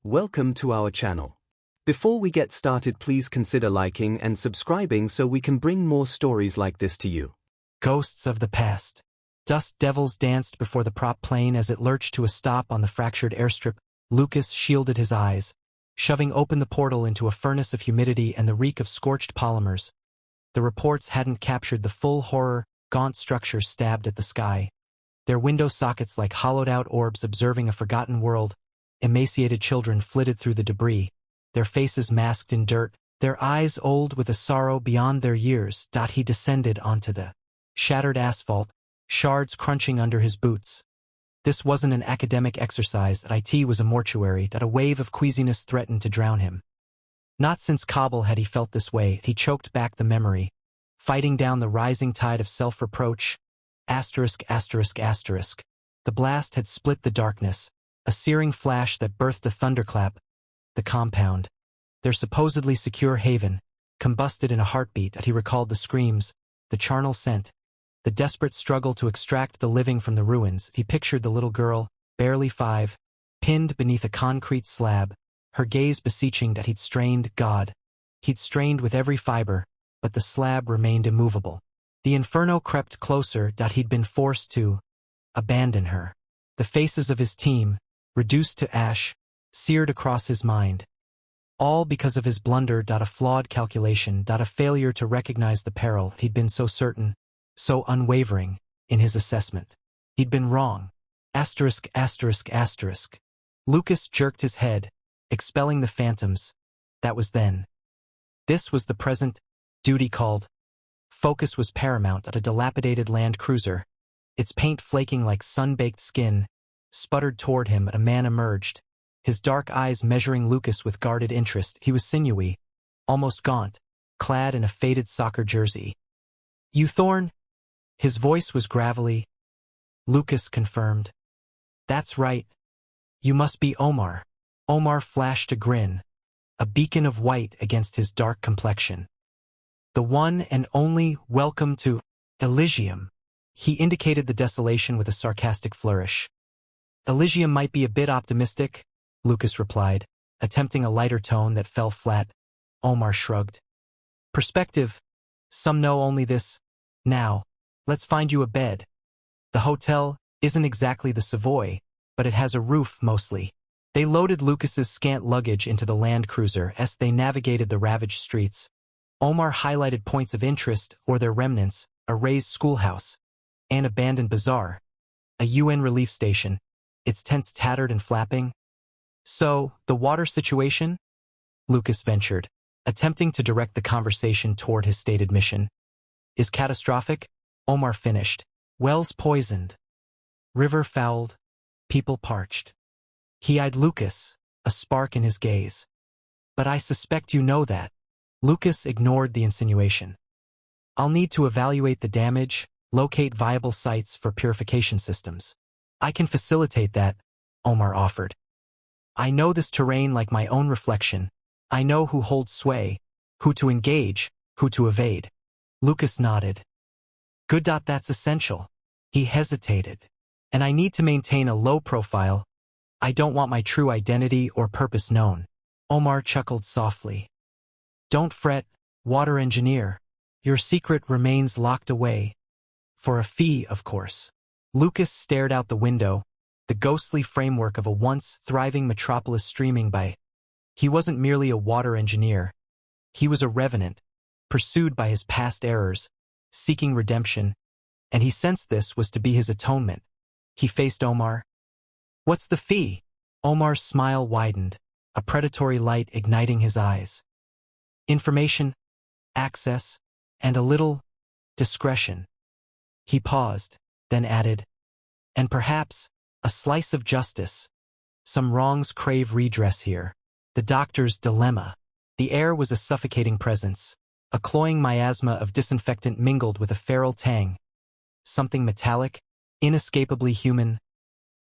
Welcome to our channel. Before we get started, please consider liking and subscribing so we can bring more stories like this to you. Ghosts of the past. Dust devils danced before the prop plane as it lurched to a stop on the fractured airstrip. Lucas shielded his eyes, shoving open the portal into a furnace of humidity and the reek of scorched polymers. The reports hadn't captured the full horror. Gaunt structures stabbed at the sky, their window sockets like hollowed-out orbs observing a forgotten world. Emaciated children flitted through the debris, their faces masked in dirt, their eyes old with a sorrow beyond their years. He descended onto the shattered asphalt, shards crunching under his boots. This wasn't an academic exercise. It was a mortuary. A wave of queasiness threatened to drown him. Not since Kabul had he felt this way. He choked back the memory, fighting down the rising tide of self-reproach. The blast had split the darkness, a searing flash that birthed a thunderclap. The compound, their supposedly secure haven, combusted in a heartbeat. He recalled the screams, the charnel scent, the desperate struggle to extract the living from the ruins. He pictured the little girl, barely 5, pinned beneath a concrete slab, her gaze beseeching. He'd strained with every fiber, but the slab remained immovable. The inferno crept closer. He'd been forced to abandon her. The faces of his team, reduced to ash, seared across his mind. All because of his blunder. A flawed calculation. A failure to recognize the peril. He'd been so certain, so unwavering, in his assessment. He'd been wrong. Lucas jerked his head, expelling the phantoms. That was then. This was the present. Duty called. Focus was paramount. A dilapidated Land Cruiser, its paint flaking like sun-baked skin, sputtered toward him. A man emerged, his dark eyes measuring Lucas with guarded interest. He was sinewy, almost gaunt, clad in a faded soccer jersey. "You Thorne?" His voice was gravelly. Lucas confirmed. "That's right. You must be Omar." Omar flashed a grin, a beacon of white against his dark complexion. "The one and only. Welcome to Elysium." He indicated the desolation with a sarcastic flourish. "Elysium might be a bit optimistic," Lucas replied, attempting a lighter tone that fell flat. Omar shrugged. "Perspective. Some know only this. Now, let's find you a bed. The hotel isn't exactly the Savoy, but it has a roof mostly." They loaded Lucas's scant luggage into the Land Cruiser as they navigated the ravaged streets. Omar highlighted points of interest or their remnants: a razed schoolhouse, an abandoned bazaar, a UN relief station, its tents tattered and flapping. "So, the water situation?" Lucas ventured, attempting to direct the conversation toward his stated mission. "Is catastrophic," Omar finished. "Wells poisoned, river fouled, people parched." He eyed Lucas, a spark in his gaze. "But I suspect you know that." Lucas ignored the insinuation. "I'll need to evaluate the damage, locate viable sites for purification systems." "I can facilitate that," Omar offered. "I know this terrain like my own reflection. I know who holds sway, who to engage, who to evade." Lucas nodded. "Good. That's essential." He hesitated. "And I need to maintain a low profile. I don't want my true identity or purpose known." Omar chuckled softly. "Don't fret, water engineer. Your secret remains locked away. For a fee, of course." Lucas stared out the window, the ghostly framework of a once thriving metropolis streaming by. He wasn't merely a water engineer. He was a revenant, pursued by his past errors, seeking redemption, and he sensed this was to be his atonement. He faced Omar. "What's the fee?" Omar's smile widened, a predatory light igniting his eyes. "Information, access, and a little discretion." He paused, then added, "And perhaps a slice of justice. Some wrongs crave redress here." The doctor's dilemma. The air was a suffocating presence, a cloying miasma of disinfectant mingled with a feral tang. Something metallic, inescapably human.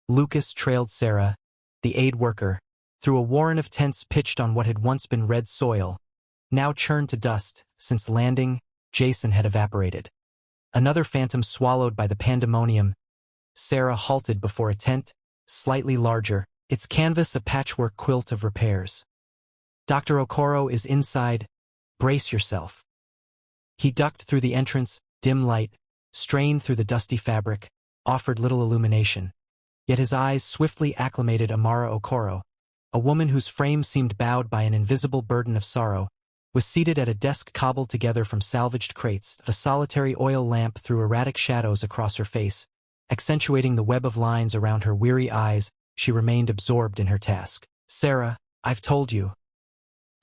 Lucas trailed Sarah, the aid worker, through a warren of tents pitched on what had once been red soil, now churned to dust. Since landing, Jason had evaporated. Another phantom swallowed by the pandemonium. Sarah halted before a tent, slightly larger, its canvas a patchwork quilt of repairs. Dr. Okoro is inside. Brace yourself. He ducked through the entrance, dim light, strained through the dusty fabric, offered little illumination. Yet his eyes swiftly acclimated Amara Okoro, a woman whose frame seemed bowed by an invisible burden of sorrow, was seated at a desk cobbled together from salvaged crates. A solitary oil lamp threw erratic shadows across her face, accentuating the web of lines around her weary eyes. She remained absorbed in her task. "Sarah, I've told you."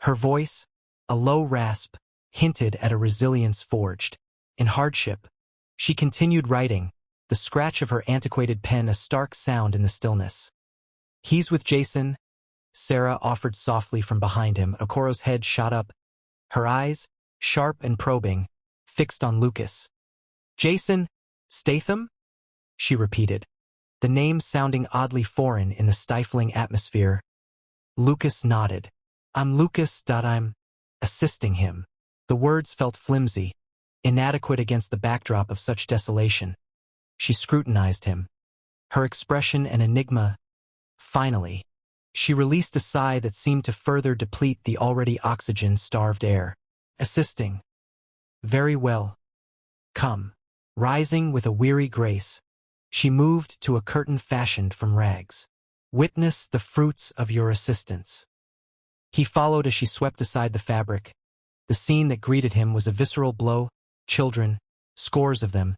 Her voice, a low rasp, hinted at a resilience forged in hardship. She continued writing, the scratch of her antiquated pen a stark sound in the stillness. "He's with Jason," Sarah offered softly from behind him. Okoro's head shot up, her eyes, sharp and probing, fixed on Lucas. "Jason Statham?" she repeated, the name sounding oddly foreign in the stifling atmosphere. Lucas nodded. "I'm Lucas. I'm assisting him." The words felt flimsy, inadequate against the backdrop of such desolation. She scrutinized him, her expression an enigma. Finally, she released a sigh that seemed to further deplete the already oxygen-starved air. "Assisting. Very well. Come." Rising with a weary grace, she moved to a curtain fashioned from rags. "Witness the fruits of your assistance." He followed as she swept aside the fabric. The scene that greeted him was a visceral blow. Children, scores of them,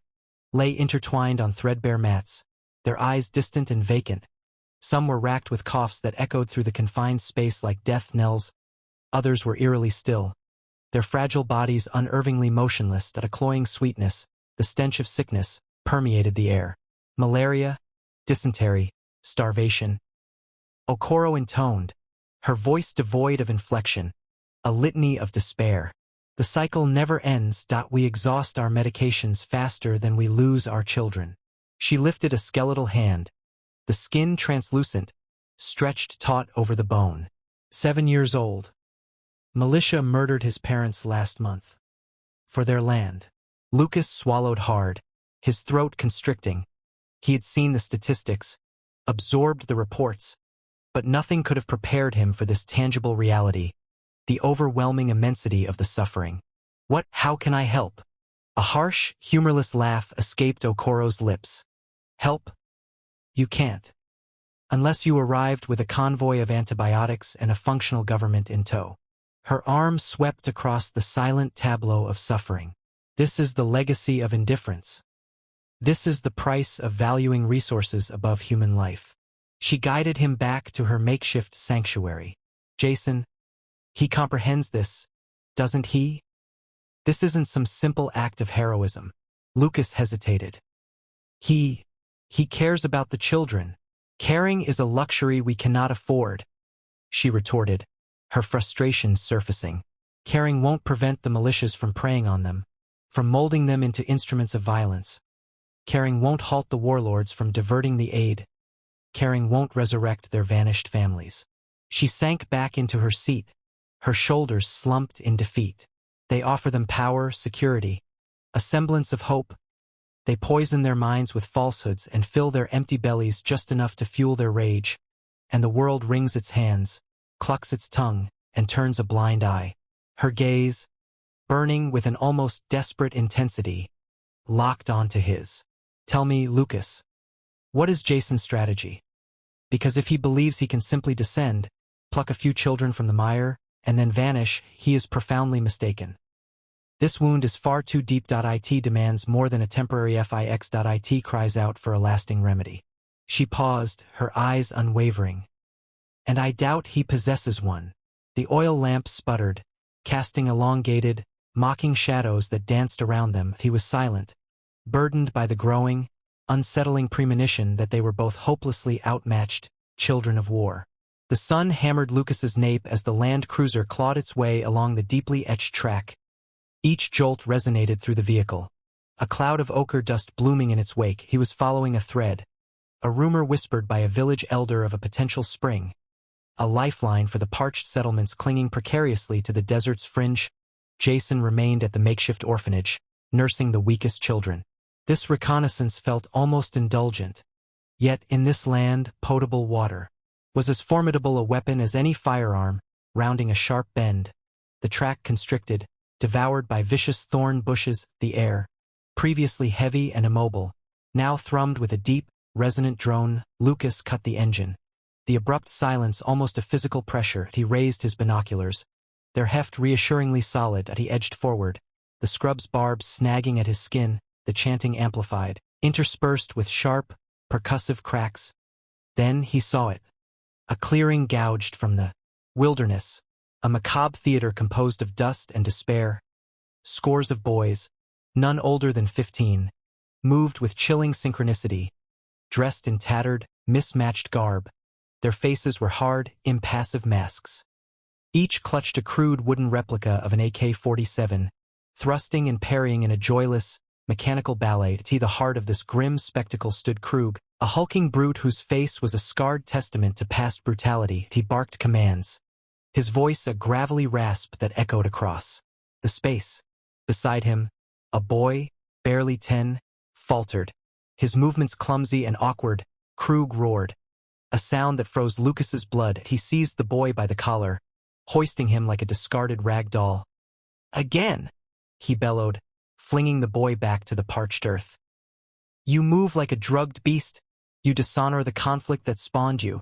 lay intertwined on threadbare mats, their eyes distant and vacant. Some were racked with coughs that echoed through the confined space like death knells. Others were eerily still, their fragile bodies unervingly motionless. At a cloying sweetness, the stench of sickness, permeated the air. Malaria, dysentery, starvation. Okoro intoned, her voice devoid of inflection, a litany of despair. "The cycle never ends. We exhaust our medications faster than we lose our children." She lifted a skeletal hand, the skin translucent, stretched taut over the bone. 7 years old. Militia murdered his parents last month. For their land. Lucas swallowed hard, his throat constricting. He had seen the statistics, absorbed the reports, but nothing could have prepared him for this tangible reality, the overwhelming immensity of the suffering. How can I help?" A harsh, humorless laugh escaped Okoro's lips. "Help? You can't. Unless you arrived with a convoy of antibiotics and a functional government in tow." Her arm swept across the silent tableau of suffering. "This is the legacy of indifference. This is the price of valuing resources above human life." She guided him back to her makeshift sanctuary. "Jason, he comprehends this, doesn't he? This isn't some simple act of heroism." Lucas hesitated. He cares about the children. Caring is a luxury we cannot afford," she retorted, her frustration surfacing. "Caring won't prevent the militias from preying on them, from molding them into instruments of violence. Caring won't halt the warlords from diverting the aid. Caring won't resurrect their vanished families." She sank back into her seat, her shoulders slumped in defeat. They offer them power, security, a semblance of hope. They poison their minds with falsehoods and fill their empty bellies just enough to fuel their rage. And the world wrings its hands, clucks its tongue, and turns a blind eye. Her gaze, burning with an almost desperate intensity, locked onto his. "Tell me, Lucas, what is Jason's strategy? Because if he believes he can simply descend, pluck a few children from the mire, and then vanish, he is profoundly mistaken. This wound is far too deep. It demands more than a temporary fix. It cries out for a lasting remedy." She paused, her eyes unwavering. "And I doubt he possesses one." The oil lamp sputtered, casting elongated, mocking shadows that danced around them. He was silent, burdened by the growing, unsettling premonition that they were both hopelessly outmatched children of war. The sun hammered Lucas's nape as the land cruiser clawed its way along the deeply etched track. Each jolt resonated through the vehicle, a cloud of ochre dust blooming in its wake. He was following a thread, a rumor whispered by a village elder of a potential spring, a lifeline for the parched settlements clinging precariously to the desert's fringe. Jason remained at the makeshift orphanage, nursing the weakest children. This reconnaissance felt almost indulgent. Yet in this land, potable water, was as formidable a weapon as any firearm, rounding a sharp bend. The track constricted, devoured by vicious thorn bushes, the air, previously heavy and immobile, now thrummed with a deep, resonant drone. Lucas cut the engine. The abrupt silence almost a physical pressure. He raised his binoculars, their heft reassuringly solid. He edged forward, the scrub's barbs snagging at his skin, the chanting amplified, interspersed with sharp, percussive cracks. Then he saw it. A clearing gouged from the wilderness, a macabre theater composed of dust and despair. Scores of boys, none older than 15, moved with chilling synchronicity, dressed in tattered, mismatched garb. Their faces were hard, impassive masks. Each clutched a crude wooden replica of an AK-47, thrusting and parrying in a joyless, mechanical ballet. To the heart of this grim spectacle stood Krug, a hulking brute whose face was a scarred testament to past brutality. He barked commands, his voice a gravelly rasp that echoed across the space. Beside him, a boy, barely 10, faltered, his movements clumsy and awkward. Krug roared, a sound that froze Lucas's blood. He seized the boy by the collar, hoisting him like a discarded rag doll. Again, he bellowed, flinging the boy back to the parched earth. You move like a drugged beast. You dishonor the conflict that spawned you.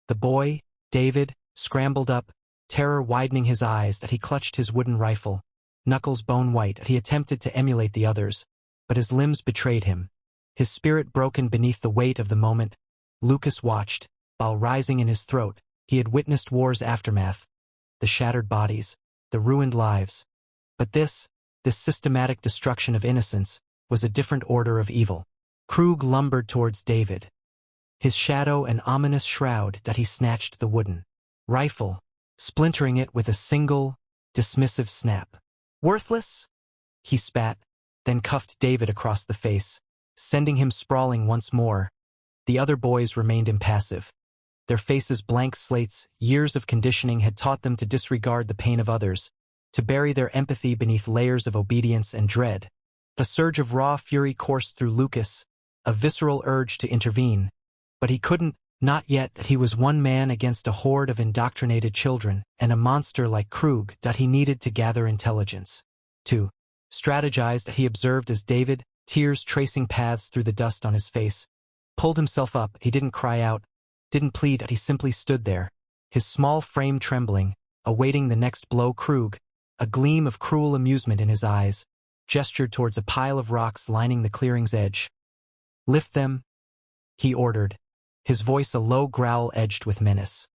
The boy, David, scrambled up, terror widening his eyes. He clutched his wooden rifle, knuckles bone white. He attempted to emulate the others, but his limbs betrayed him, his spirit broken beneath the weight of the moment. Lucas watched, while rising in his throat. He had witnessed war's aftermath, the shattered bodies, the ruined lives. But this systematic destruction of innocence, was a different order of evil. Krug lumbered towards David, his shadow an ominous shroud. He snatched the wooden rifle, splintering it with a single, dismissive snap. Worthless? He spat, then cuffed David across the face, sending him sprawling once more. The other boys remained impassive, their faces blank slates. Years of conditioning had taught them to disregard the pain of others, to bury their empathy beneath layers of obedience and dread. A surge of raw fury coursed through Lucas, a visceral urge to intervene. But he couldn't, not yet. He was one man against a horde of indoctrinated children, and a monster like Krug. He needed to gather intelligence, to strategize. He observed as David, tears tracing paths through the dust on his face, pulled himself up. He didn't cry out, didn't plead. He simply stood there, his small frame trembling, awaiting the next blow. Krug, a gleam of cruel amusement in his eyes, gestured towards a pile of rocks lining the clearing's edge. Lift them, he ordered, his voice a low growl edged with menace.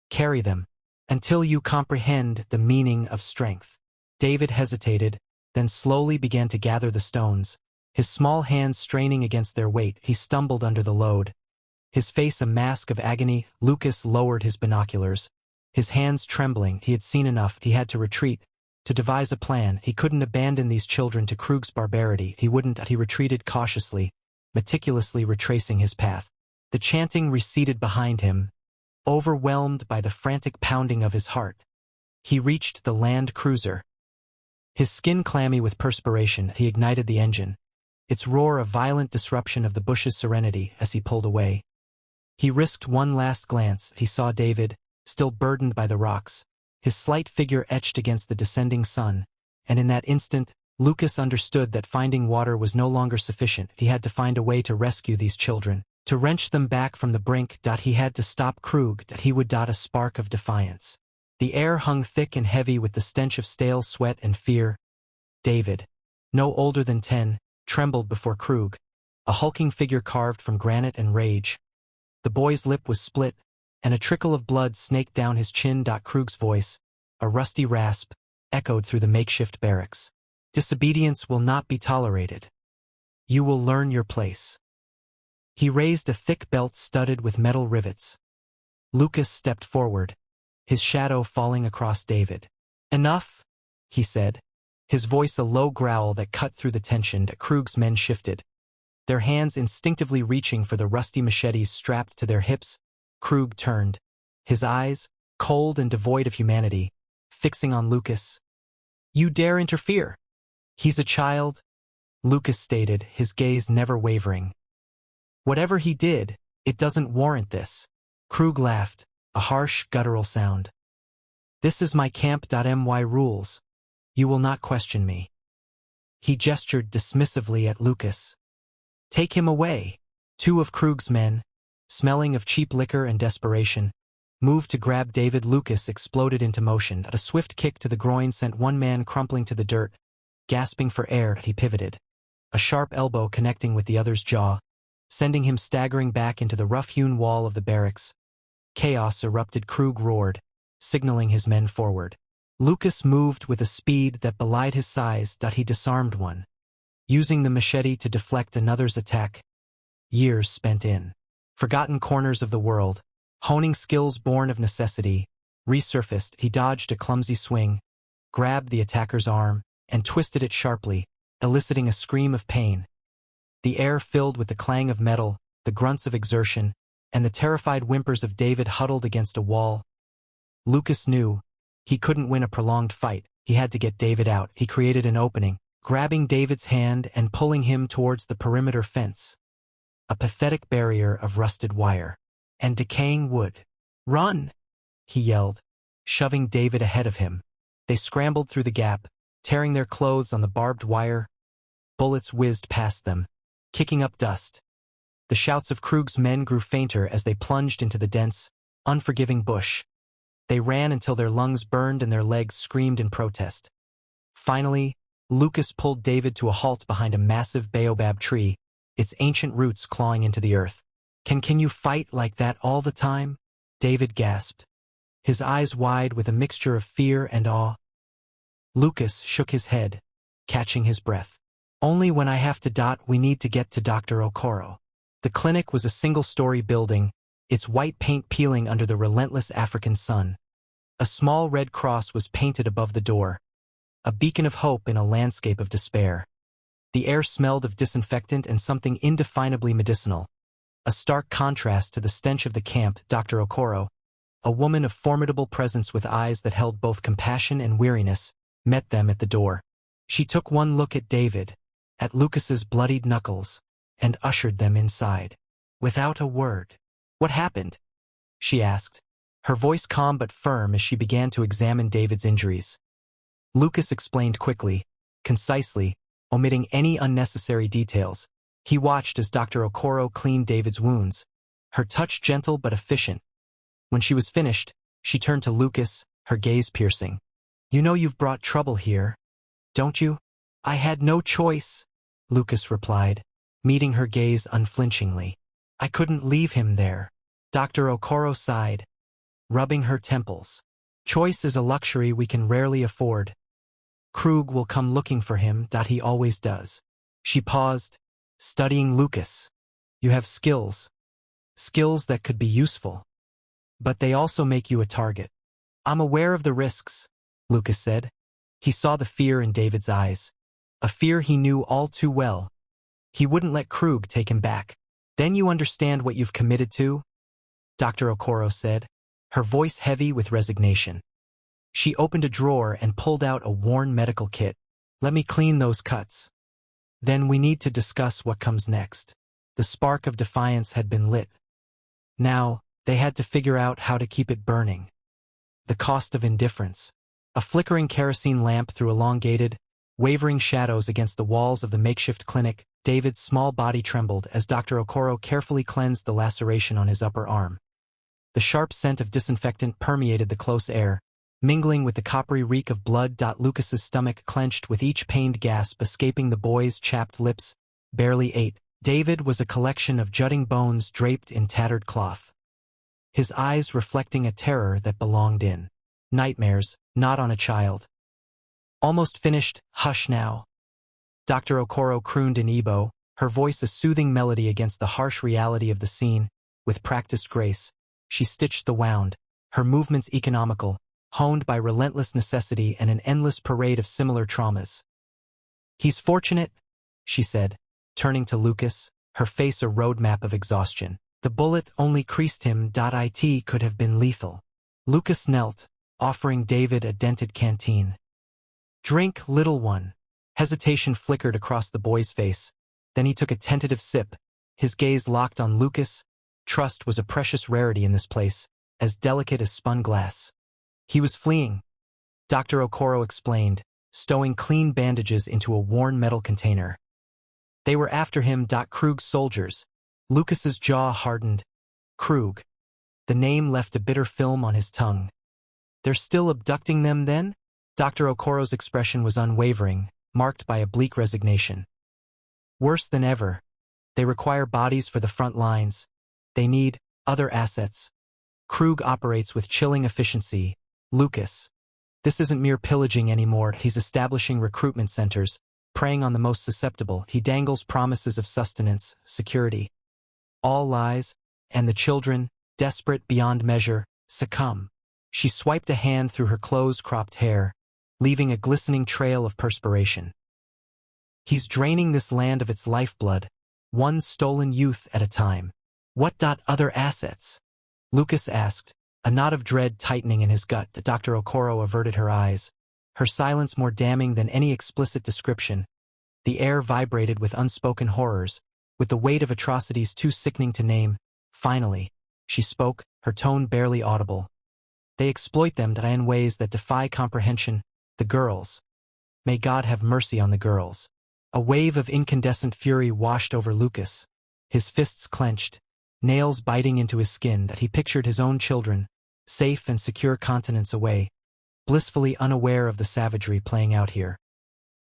Carry them, until you comprehend the meaning of strength. David hesitated, then slowly began to gather the stones, his small hands straining against their weight. He stumbled under the load, his face a mask of agony. Lucas lowered his binoculars, his hands trembling. He had seen enough. He had to retreat, to devise a plan. He couldn't abandon these children to Krug's barbarity. He wouldn't. He retreated cautiously, meticulously retracing his path. The chanting receded behind him, overwhelmed by the frantic pounding of his heart. He reached the land cruiser. His skin clammy with perspiration, he ignited the engine, its roar a violent disruption of the bush's serenity. As he pulled away, he risked one last glance. He saw David, still burdened by the rocks, his slight figure etched against the descending sun, and in that instant, Lucas understood that finding water was no longer sufficient. He had to find a way to rescue these children, to wrench them back from the brink. He had to stop Krug. He would. A spark of defiance. The air hung thick and heavy with the stench of stale sweat and fear. David, no older than 10, trembled before Krug, a hulking figure carved from granite and rage. The boy's lip was split, and a trickle of blood snaked down his chin. Krug's voice, a rusty rasp, echoed through the makeshift barracks. Disobedience will not be tolerated. You will learn your place. He raised a thick belt studded with metal rivets. Lucas stepped forward, his shadow falling across David. Enough, he said, his voice a low growl that cut through the tension. Krug's men shifted, their hands instinctively reaching for the rusty machetes strapped to their hips. Krug turned, his eyes, cold and devoid of humanity, fixing on Lucas. You dare interfere? He's a child, Lucas stated, his gaze never wavering. Whatever he did, it doesn't warrant this. Krug laughed, a harsh, guttural sound. This is my camp.my rules. You will not question me. He gestured dismissively at Lucas. Take him away. Two of Krug's men, smelling of cheap liquor and desperation, moved to grab David. Lucas exploded into motion. A swift kick to the groin sent one man crumpling to the dirt, gasping for air. He pivoted, a sharp elbow connecting with the other's jaw, sending him staggering back into the rough-hewn wall of the barracks. Chaos erupted. Krug roared, signaling his men forward. Lucas moved with a speed that belied his size. He disarmed one, using the machete to deflect another's attack. Years spent in forgotten corners of the world, honing skills born of necessity, resurfaced. He dodged a clumsy swing, grabbed the attacker's arm, and twisted it sharply, eliciting a scream of pain. The air filled with the clang of metal, the grunts of exertion, and the terrified whimpers of David huddled against a wall. Lucas knew he couldn't win a prolonged fight. He had to get David out. He created an opening, grabbing David's hand and pulling him towards the perimeter fence. A pathetic barrier of rusted wire and decaying wood. Run! He yelled, shoving David ahead of him. They scrambled through the gap, tearing their clothes on the barbed wire. Bullets whizzed past them, kicking up dust. The shouts of Krug's men grew fainter as they plunged into the dense, unforgiving bush. They ran until their lungs burned and their legs screamed in protest. Finally, Lucas pulled David to a halt behind a massive baobab tree, its ancient roots clawing into the earth. Can you fight like that all the time? David gasped, his eyes wide with a mixture of fear and awe. Lucas shook his head, catching his breath. Only when I have to. We need to get to Dr. Okoro. The clinic was a single-story building, its white paint peeling under the relentless African sun. A small red cross was painted above the door, a beacon of hope in a landscape of despair. The air smelled of disinfectant and something indefinably medicinal, a stark contrast to the stench of the camp. Dr. Okoro, a woman of formidable presence with eyes that held both compassion and weariness, met them at the door. She took one look at David, at Lucas's bloodied knuckles, and ushered them inside. Without a word. What happened? She asked, her voice calm but firm as she began to examine David's injuries. Lucas explained quickly, concisely, omitting any unnecessary details. He watched as Dr. Okoro cleaned David's wounds, her touch gentle but efficient. When she was finished, she turned to Lucas, her gaze piercing. You know you've brought trouble here, don't you? I had no choice, Lucas replied, meeting her gaze unflinchingly. I couldn't leave him there. Dr. Okoro sighed, rubbing her temples. Choice is a luxury we can rarely afford. Krug will come looking for him. He always does. She paused, studying Lucas. You have skills. Skills that could be useful. But they also make you a target. I'm aware of the risks, Lucas said. He saw the fear in David's eyes, a fear he knew all too well. He wouldn't let Krug take him back. Then you understand what you've committed to? Dr. Okoro said, her voice heavy with resignation. She opened a drawer and pulled out a worn medical kit. Let me clean those cuts. Then we need to discuss what comes next. The spark of defiance had been lit. Now, they had to figure out how to keep it burning. The cost of indifference. A flickering kerosene lamp threw elongated, wavering shadows against the walls of the makeshift clinic. David's small body trembled as Dr. Okoro carefully cleansed the laceration on his upper arm. The sharp scent of disinfectant permeated the close air, mingling with the coppery reek of blood. Lucas's stomach clenched with each pained gasp escaping the boy's chapped lips. Barely ate. David was a collection of jutting bones draped in tattered cloth, his eyes reflecting a terror that belonged in nightmares, not on a child. Almost finished. Hush now. Dr. Okoro crooned in Igbo, her voice a soothing melody against the harsh reality of the scene. With practiced grace, she stitched the wound, her movements economical, honed by relentless necessity and an endless parade of similar traumas. He's fortunate, she said, turning to Lucas, her face a roadmap of exhaustion. The bullet only creased him. It could have been lethal. Lucas knelt, offering David a dented canteen. Drink, little one. Hesitation flickered across the boy's face. Then he took a tentative sip, his gaze locked on Lucas. Trust was a precious rarity in this place, as delicate as spun glass. He was fleeing. Dr. Okoro explained, stowing clean bandages into a worn metal container. They were after him. Krug's soldiers. Lucas's jaw hardened. Krug. The name left a bitter film on his tongue. They're still abducting them then? Dr. Okoro's expression was unwavering, marked by a bleak resignation. Worse than ever. They require bodies for the front lines. They need other assets. Krug operates with chilling efficiency. Lucas. This isn't mere pillaging anymore. He's establishing recruitment centers, preying on the most susceptible. He dangles promises of sustenance, security. All lies, and the children, desperate beyond measure, succumb. She swiped a hand through her close-cropped hair, leaving a glistening trail of perspiration. He's draining this land of its lifeblood, one stolen youth at a time. What other assets? Lucas asked, a knot of dread tightening in his gut. Dr. Okoro averted her eyes, her silence more damning than any explicit description. The air vibrated with unspoken horrors, with the weight of atrocities too sickening to name. Finally, she spoke, her tone barely audible. They exploit them in ways that defy comprehension. The girls. May God have mercy on the girls. A wave of incandescent fury washed over Lucas. His fists clenched, nails biting into his skin. He pictured his own children, safe and secure continents away, blissfully unaware of the savagery playing out here.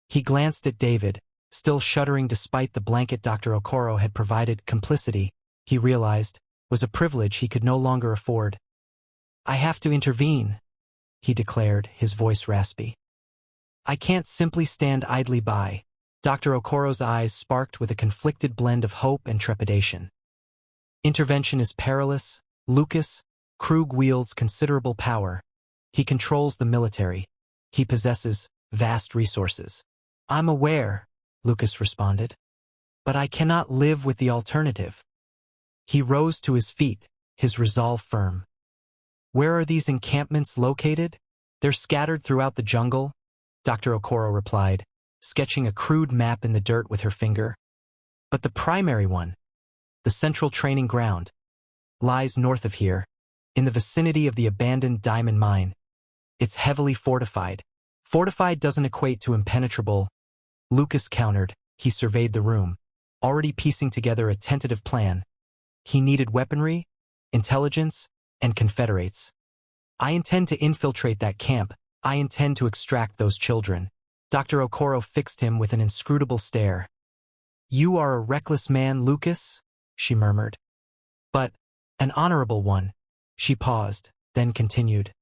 He glanced at David, still shuddering despite the blanket Dr. Okoro had provided. Complicity, he realized, was a privilege he could no longer afford. I have to intervene, he declared, his voice raspy. I can't simply stand idly by. Dr. Okoro's eyes sparked with a conflicted blend of hope and trepidation. Intervention is perilous. Lucas, Krug wields considerable power. He controls the military. He possesses vast resources. I'm aware, Lucas responded. But I cannot live with the alternative. He rose to his feet, his resolve firm. Where are these encampments located? They're scattered throughout the jungle, Dr. Okoro replied, sketching a crude map in the dirt with her finger. But the primary one, the central training ground, lies north of here, in the vicinity of the abandoned diamond mine. It's heavily fortified. Fortified doesn't equate to impenetrable, Lucas countered. He surveyed the room, already piecing together a tentative plan. He needed weaponry, intelligence, and confederates. I intend to infiltrate that camp. I intend to extract those children. Dr. Okoro fixed him with an inscrutable stare. You are a reckless man, Lucas, she murmured. But an honorable one. She paused, then continued.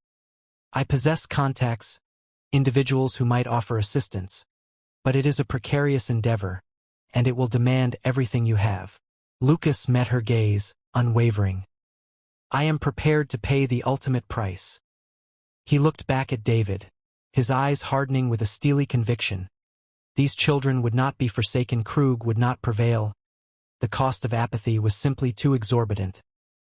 I possess contacts, individuals who might offer assistance. But it is a precarious endeavor, and it will demand everything you have. Lucas met her gaze, unwavering. I am prepared to pay the ultimate price. He looked back at David, his eyes hardening with a steely conviction. These children would not be forsaken. Krug would not prevail. The cost of apathy was simply too exorbitant.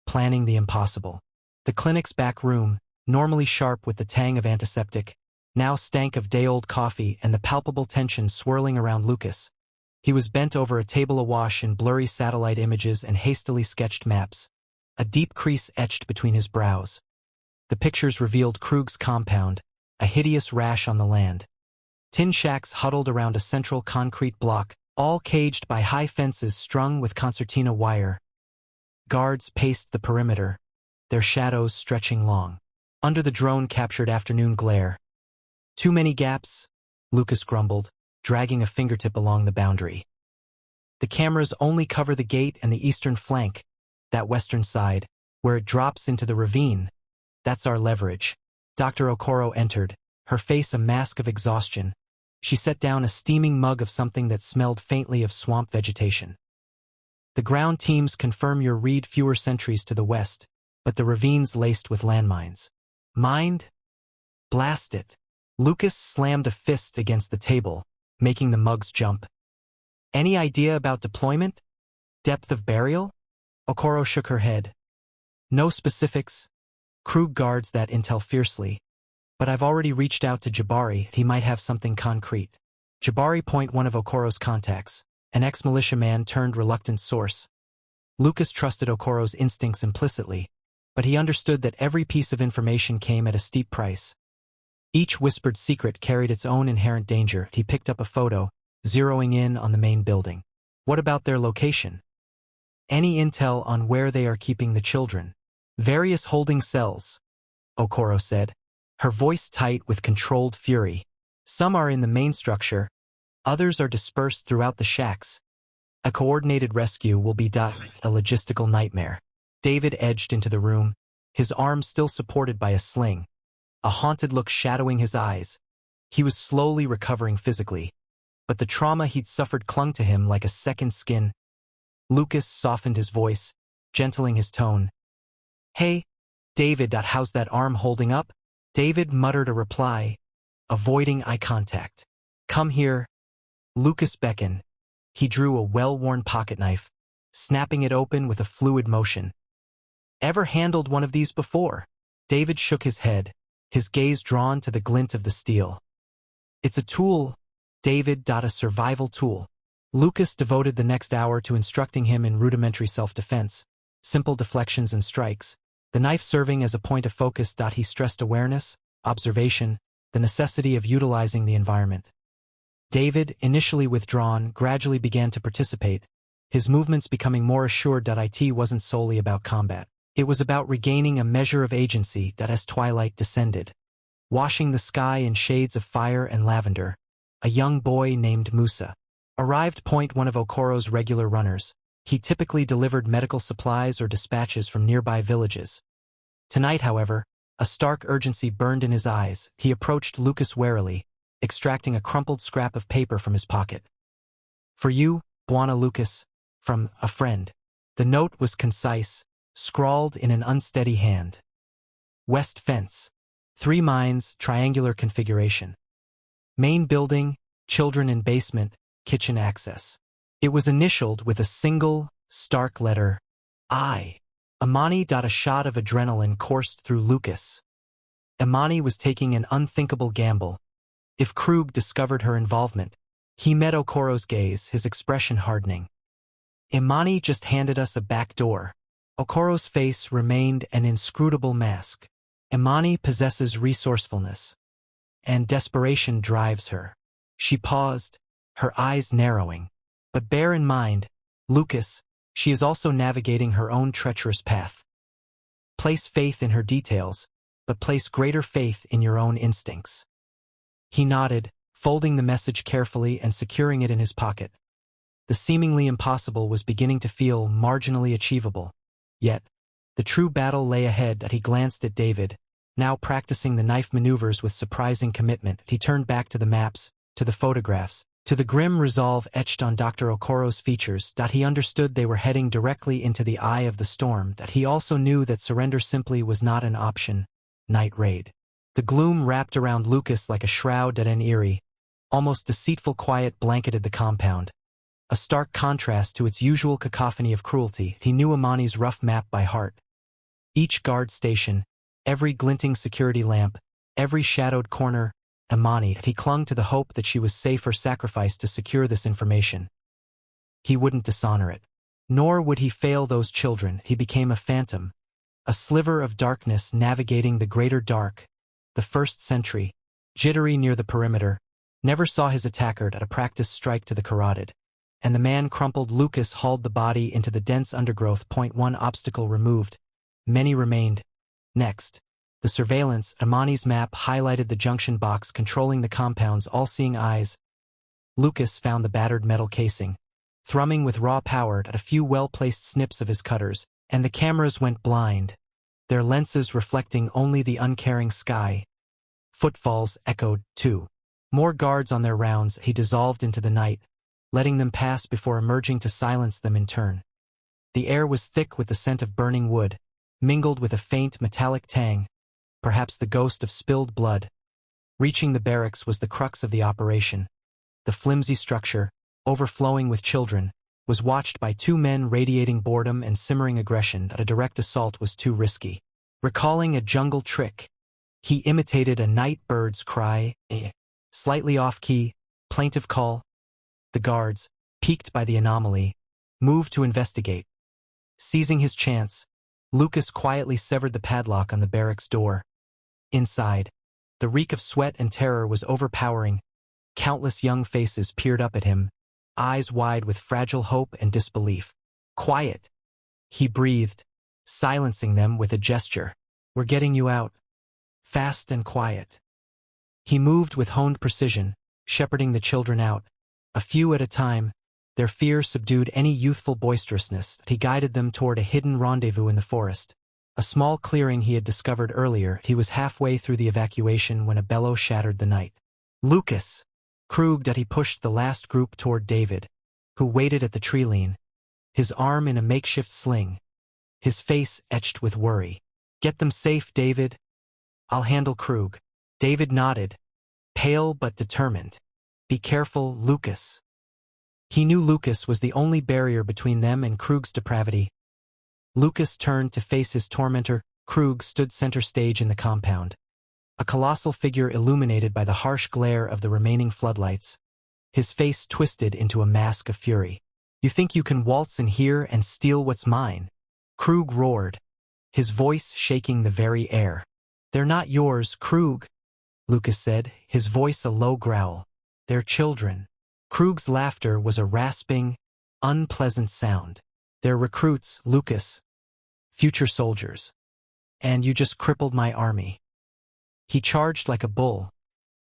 Planning the impossible. The clinic's back room, normally sharp with the tang of antiseptic, now stank of day-old coffee and the palpable tension swirling around Lucas. He was bent over a table awash in blurry satellite images and hastily sketched maps. A deep crease etched between his brows. The pictures revealed Krug's compound, a hideous rash on the land. Tin shacks huddled around a central concrete block, all caged by high fences strung with concertina wire. Guards paced the perimeter, their shadows stretching long. Under the drone-captured afternoon glare. Too many gaps, Lucas grumbled, dragging a fingertip along the boundary. The cameras only cover the gate and the eastern flank, that western side, where it drops into the ravine. That's our leverage. Dr. Okoro entered, her face a mask of exhaustion. She set down a steaming mug of something that smelled faintly of swamp vegetation. The ground teams confirm your read fewer sentries to the west, but the ravine's laced with landmines. Mind? Blast it. Lucas slammed a fist against the table, making the mugs jump. Any idea about deployment? Depth of burial? Okoro shook her head. No specifics. Krug guards that intel fiercely. But I've already reached out to Jabari. He might have something concrete. Jabari point one of Okoro's contacts, an ex-militia man turned reluctant source. Lucas trusted Okoro's instincts implicitly. but he understood that every piece of information came at a steep price. Each whispered secret carried its own inherent danger. He picked up a photo, zeroing in on the main building. What about their location? Any intel on where they are keeping the children? Various holding cells, Okoro said, her voice tight with controlled fury. Some are in the main structure, others are dispersed throughout the shacks. A coordinated rescue will be a logistical nightmare. David edged into the room, his arm still supported by a sling, a haunted look shadowing his eyes. He was slowly recovering physically, but the trauma he'd suffered clung to him like a second skin. Lucas softened his voice, gentling his tone. Hey, David, how's that arm holding up? David muttered a reply, avoiding eye contact. Come here. Lucas beckoned. He drew a well-worn pocket knife, snapping it open with a fluid motion. Ever handled one of these before? David shook his head, his gaze drawn to the glint of the steel. It's a tool, David. A survival tool. Lucas devoted the next hour to instructing him in rudimentary self-defense, simple deflections and strikes, the knife serving as a point of focus. He stressed awareness, observation, the necessity of utilizing the environment. David, initially withdrawn, gradually began to participate, his movements becoming more assured. It wasn't solely about combat. It was about regaining a measure of agency. As twilight descended, washing the sky in shades of fire and lavender, a young boy named Musa arrived. One of Okoro's regular runners. He typically delivered medical supplies or dispatches from nearby villages. Tonight, however, a stark urgency burned in his eyes. He approached Lucas warily, extracting a crumpled scrap of paper from his pocket. For you, Bwana Lucas, from a friend. The note was concise, scrawled in an unsteady hand. West fence. 3 mines, triangular configuration. Main building, children in basement, kitchen access. It was initialed with a single, stark letter, I. Imani. A shot of adrenaline coursed through Lucas. Imani was taking an unthinkable gamble. If Krug discovered her involvement, he met Okoro's gaze, his expression hardening. Imani just handed us a back door. Okoro's face remained an inscrutable mask. Imani possesses resourcefulness, and desperation drives her. She paused, her eyes narrowing. But bear in mind, Lucas, she is also navigating her own treacherous path. Place faith in her details, but place greater faith in your own instincts. He nodded, folding the message carefully and securing it in his pocket. The seemingly impossible was beginning to feel marginally achievable. Yet, the true battle lay ahead. He glanced at David, now practicing the knife maneuvers with surprising commitment. He turned back to the maps, to the photographs, to the grim resolve etched on Dr. Okoro's features. He understood they were heading directly into the eye of the storm. He also knew that surrender simply was not an option. Night raid. The gloom wrapped around Lucas like a shroud. An eerie, almost deceitful quiet blanketed the compound. A stark contrast to its usual cacophony of cruelty. He knew Imani's rough map by heart. Each guard station, every glinting security lamp, every shadowed corner, Imani. He clung to the hope that she was safe or sacrificed to secure this information. He wouldn't dishonor it. Nor would he fail those children. He became a phantom, a sliver of darkness navigating the greater dark. The first sentry, jittery near the perimeter, never saw his attacker at a practice strike to the carotid. And the man crumpled. Lucas hauled the body into the dense undergrowth. One obstacle removed. Many remained. Next, the surveillance. Imani's map highlighted the junction box controlling the compound's all-seeing eyes. Lucas found the battered metal casing, thrumming with raw power at a few well-placed snips of his cutters, and the cameras went blind, their lenses reflecting only the uncaring sky. Footfalls echoed, too. More guards on their rounds. He dissolved into the night, letting them pass before emerging to silence them in turn. The air was thick with the scent of burning wood, mingled with a faint metallic tang, perhaps the ghost of spilled blood. Reaching the barracks was the crux of the operation. The flimsy structure, overflowing with children, was watched by 2 men radiating boredom and simmering aggression. That a direct assault was too risky. Recalling a jungle trick, he imitated a night bird's cry, a slightly off-key, plaintive call. The guards, piqued by the anomaly, moved to investigate. Seizing his chance, Lucas quietly severed the padlock on the barracks door. Inside, the reek of sweat and terror was overpowering. Countless young faces peered up at him, eyes wide with fragile hope and disbelief. "Quiet," he breathed, silencing them with a gesture. "We're getting you out. Fast and quiet." He moved with honed precision, shepherding the children out. A few at a time, their fear subdued any youthful boisterousness. He guided them toward a hidden rendezvous in the forest. A small clearing he had discovered earlier. He was halfway through the evacuation when a bellow shattered the night. "Lucas!" Krug that he pushed the last group toward David, who waited at the tree lean, his arm in a makeshift sling, his face etched with worry. "Get them safe, David." "I'll handle Krug." David nodded, pale but determined. "Be careful, Lucas." He knew Lucas was the only barrier between them and Krug's depravity. Lucas turned to face his tormentor. Krug stood center stage in the compound, a colossal figure illuminated by the harsh glare of the remaining floodlights, his face twisted into a mask of fury. "You think you can waltz in here and steal what's mine?" Krug roared, his voice shaking the very air. "They're not yours, Krug," Lucas said, his voice a low growl. "They're children." Krug's laughter was a rasping, unpleasant sound. "They're recruits, Lucas. Future soldiers. And you just crippled my army." He charged like a bull.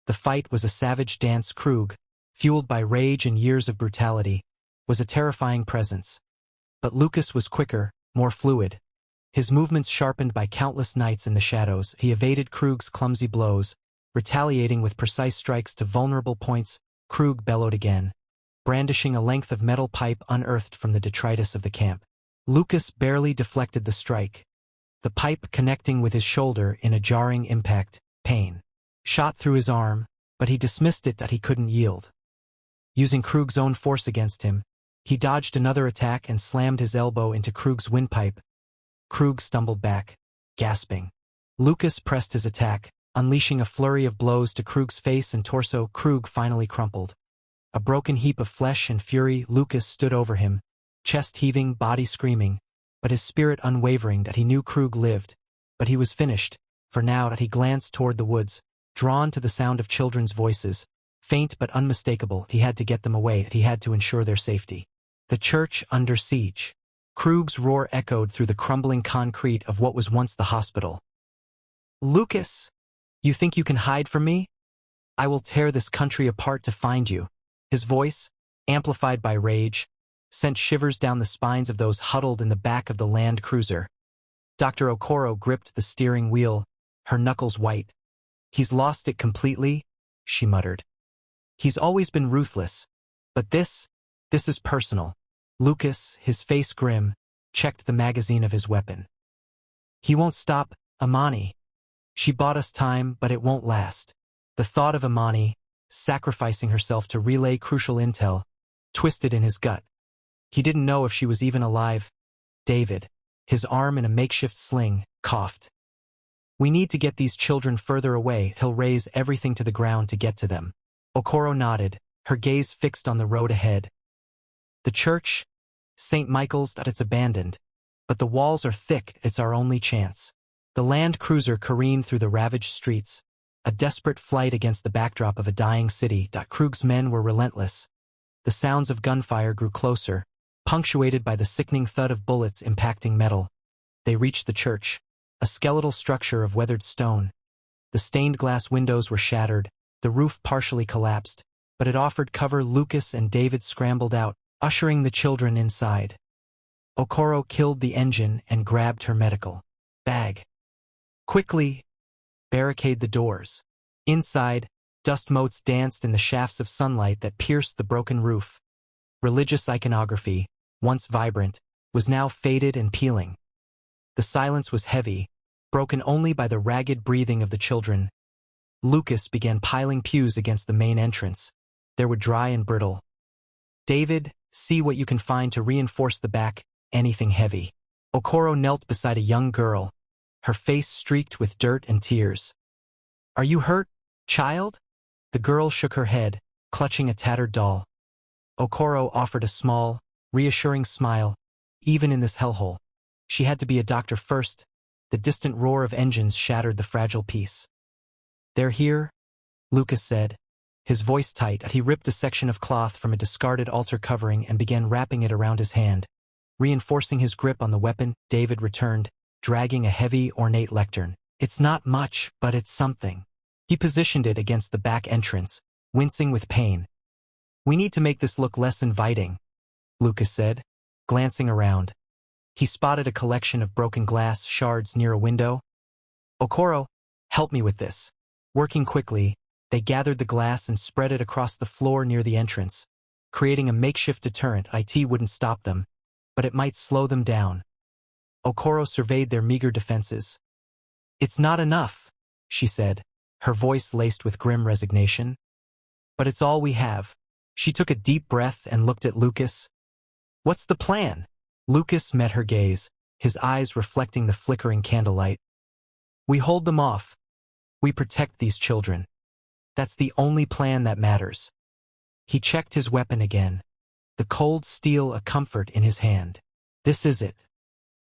The fight was a savage dance. Krug, fueled by rage and years of brutality, was a terrifying presence. But Lucas was quicker, more fluid. His movements sharpened by countless nights in the shadows. He evaded Krug's clumsy blows, retaliating with precise strikes to vulnerable points. Krug bellowed again, brandishing a length of metal pipe unearthed from the detritus of the camp. Lucas barely deflected the strike, the pipe connecting with his shoulder in a jarring impact. Pain shot through his arm, but he dismissed it that he couldn't yield. Using Krug's own force against him, he dodged another attack and slammed his elbow into Krug's windpipe. Krug stumbled back, gasping. Lucas pressed his attack, unleashing a flurry of blows to Krug's face and torso. Krug finally crumpled. A broken heap of flesh and fury. Lucas stood over him, chest heaving, body screaming, but his spirit unwavering. That he knew Krug lived, but he was finished, for now that he glanced toward the woods, drawn to the sound of children's voices, faint but unmistakable. He had to get them away. He had to ensure their safety. The church under siege. Krug's roar echoed through the crumbling concrete of what was once the hospital. "Lucas! You think you can hide from me? I will tear this country apart to find you." His voice, amplified by rage, sent shivers down the spines of those huddled in the back of the Land Cruiser. Dr. Okoro gripped the steering wheel, her knuckles white. "He's lost it completely," she muttered. "He's always been ruthless, but this is personal." Lucas, his face grim, checked the magazine of his weapon. "He won't stop, Amani. She bought us time, but it won't last." The thought of Amani, sacrificing herself to relay crucial intel, twisted in his gut. He didn't know if she was even alive. David, his arm in a makeshift sling, coughed. "We need to get these children further away. He'll raise everything to the ground to get to them." Okoro nodded, her gaze fixed on the road ahead. "The church, St. Michael's, that it's abandoned, but the walls are thick. It's our only chance." The Land Cruiser careened through the ravaged streets, a desperate flight against the backdrop of a dying city. Krug's men were relentless. The sounds of gunfire grew closer, punctuated by the sickening thud of bullets impacting metal. They reached the church, a skeletal structure of weathered stone. The stained glass windows were shattered, the roof partially collapsed, but it offered cover. Lucas and David scrambled out, ushering the children inside. Okoro killed the engine and grabbed her medical bag. "Quickly, barricade the doors." Inside, dust motes danced in the shafts of sunlight that pierced the broken roof. Religious iconography, once vibrant, was now faded and peeling. The silence was heavy, broken only by the ragged breathing of the children. Lucas began piling pews against the main entrance. They were dry and brittle. "David, see what you can find to reinforce the back, anything heavy." Okoro knelt beside a young girl, her face streaked with dirt and tears. "Are you hurt, child?" The girl shook her head, clutching a tattered doll. Okoro offered a small, reassuring smile. "Even in this hellhole, She had to be a doctor first. The distant roar of engines shattered the fragile peace. "They're here," Lucas said, his voice tight. He ripped a section of cloth from a discarded altar covering and began wrapping it around his hand. Reinforcing his grip on the weapon, David returned, dragging a heavy, ornate lectern. "It's not much, but it's something." He positioned it against the back entrance, wincing with pain. "We need to make this look less inviting," Lucas said, glancing around. He spotted a collection of broken glass shards near a window. "Okoro, help me with this." Working quickly, they gathered the glass and spread it across the floor near the entrance, creating a makeshift deterrent. It wouldn't stop them, but it might slow them down. Okoro surveyed their meager defenses. "It's not enough," she said, her voice laced with grim resignation. "But it's all we have." She took a deep breath and looked at Lucas. "What's the plan?" Lucas met her gaze, his eyes reflecting the flickering candlelight. "We hold them off. We protect these children. That's the only plan that matters." He checked his weapon again, the cold steel a comfort in his hand. "This is it.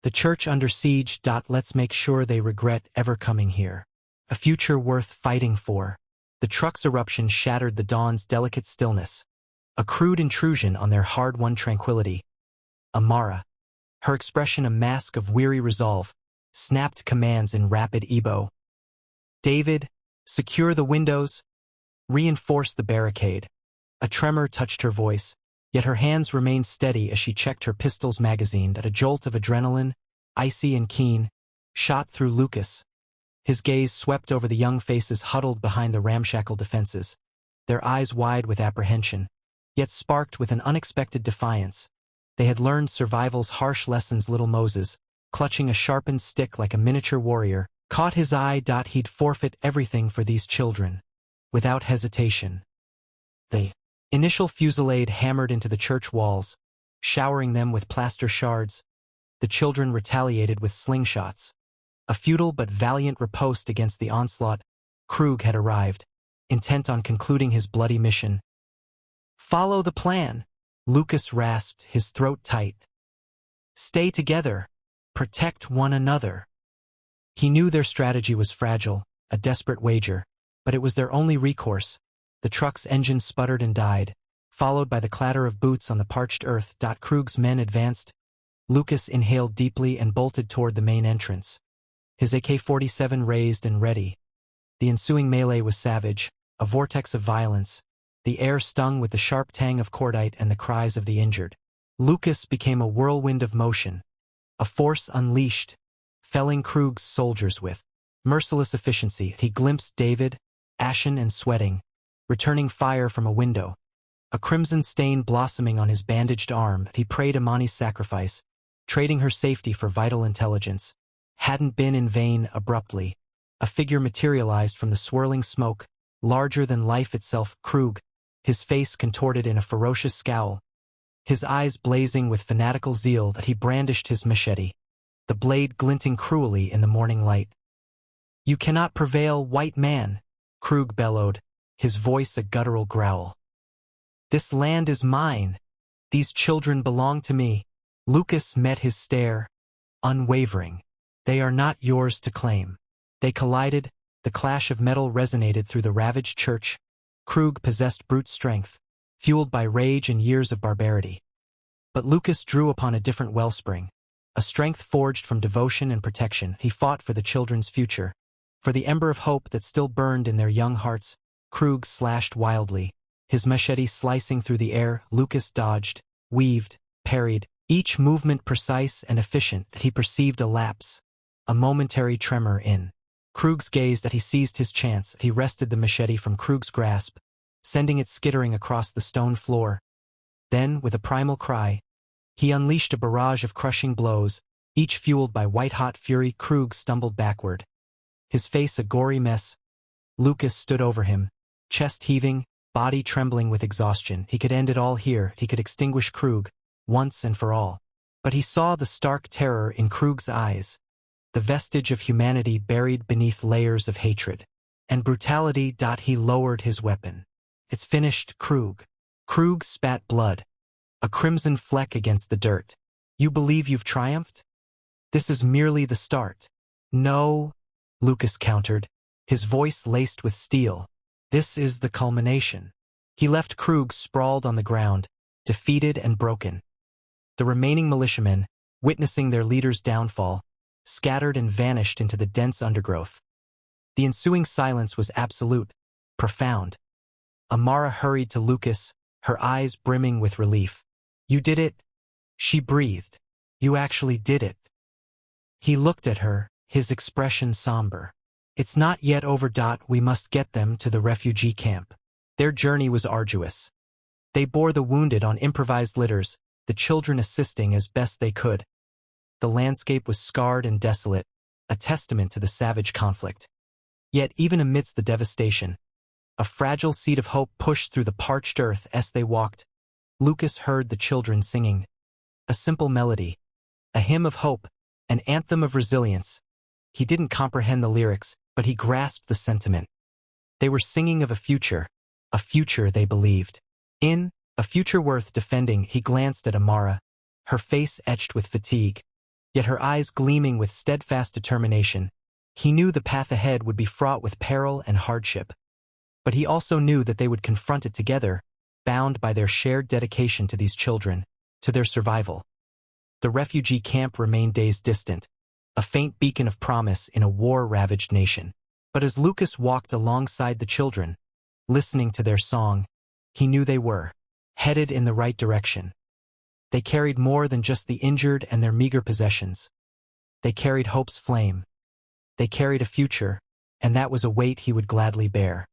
The church under siege. Let's make sure they regret ever coming here. A future worth fighting for." The truck's eruption shattered the dawn's delicate stillness, a crude intrusion on their hard-won tranquility. Amara, her expression a mask of weary resolve, snapped commands in rapid ebo. "David, secure the windows. Reinforce the barricade." A tremor touched her voice, yet her hands remained steady as she checked her pistol's magazine. A jolt of adrenaline, icy and keen, shot through Lucas. His gaze swept over the young faces huddled behind the ramshackle defenses, their eyes wide with apprehension, yet sparked with an unexpected defiance. They had learned survival's harsh lessons. Little Moses, clutching a sharpened stick like a miniature warrior, caught his eye. He'd forfeit everything for these children. Without hesitation, the initial fusillade hammered into the church walls, showering them with plaster shards. The children retaliated with slingshots. A futile but valiant riposte against the onslaught. Krug had arrived, intent on concluding his bloody mission. "Follow the plan," Lucas rasped, his throat tight. "Stay together. Protect one another." He knew their strategy was fragile, a desperate wager, but it was their only recourse. The truck's engine sputtered and died, followed by the clatter of boots on the parched earth. Krug's men advanced. Lucas inhaled deeply and bolted toward the main entrance, his AK-47 raised and ready. The ensuing melee was savage, a vortex of violence, the air stung with the sharp tang of cordite and the cries of the injured. Lucas became a whirlwind of motion, a force unleashed, felling Krug's soldiers with merciless efficiency. He glimpsed David, ashen and sweating, returning fire from a window, a crimson stain blossoming on his bandaged arm. He prayed Amani's sacrifice, trading her safety for vital intelligence, hadn't been in vain. Abruptly, a figure materialized from the swirling smoke, larger than life itself. Krug, his face contorted in a ferocious scowl, his eyes blazing with fanatical zeal. He brandished his machete, the blade glinting cruelly in the morning light. "You cannot prevail, white man," Krug bellowed, his voice a guttural growl. "This land is mine. These children belong to me." Lucas met his stare, unwavering. "They are not yours to claim." They collided, the clash of metal resonated through the ravaged church. Krug possessed brute strength, fueled by rage and years of barbarity. But Lucas drew upon a different wellspring, a strength forged from devotion and protection. He fought for the children's future, for the ember of hope that still burned in their young hearts. Krug slashed wildly, his machete slicing through the air. Lucas dodged, weaved, parried, each movement precise and efficient. He perceived a lapse, a momentary tremor in Krug's gaze. He seized his chance. He wrested the machete from Krug's grasp, sending it skittering across the stone floor. Then, with a primal cry, he unleashed a barrage of crushing blows, each fueled by white-hot fury. Krug stumbled backward, his face a gory mess. Lucas stood over him, chest heaving, body trembling with exhaustion. He could end it all here. He could extinguish Krug, once and for all. But he saw the stark terror in Krug's eyes, the vestige of humanity buried beneath layers of hatred and brutality. He lowered his weapon. "It's finished, Krug." Krug spat blood, a crimson fleck against the dirt. "You believe you've triumphed?" This is merely the start. No, Lucas countered, his voice laced with steel. This is the culmination. He left Krug sprawled on the ground, defeated and broken. The remaining militiamen, witnessing their leader's downfall, scattered and vanished into the dense undergrowth. The ensuing silence was absolute, profound. Amara hurried to Lucas, her eyes brimming with relief. You did it? She breathed. You actually did it. He looked at her, his expression somber. It's not yet over. We must get them to the refugee camp. Their journey was arduous. They bore the wounded on improvised litters, the children assisting as best they could. The landscape was scarred and desolate, a testament to the savage conflict. Yet even amidst the devastation, a fragile seed of hope pushed through the parched earth as they walked. Lucas heard the children singing. A simple melody, a hymn of hope, an anthem of resilience. He didn't comprehend the lyrics, but he grasped the sentiment. They were singing of a future they believed. In a future worth defending, he glanced at Amara, her face etched with fatigue, yet her eyes gleaming with steadfast determination. He knew the path ahead would be fraught with peril and hardship. But he also knew that they would confront it together, bound by their shared dedication to these children, to their survival. The refugee camp remained days distant, a faint beacon of promise in a war-ravaged nation. But as Lucas walked alongside the children, listening to their song, he knew they were headed in the right direction. They carried more than just the injured and their meager possessions. They carried hope's flame. They carried a future, and that was a weight he would gladly bear.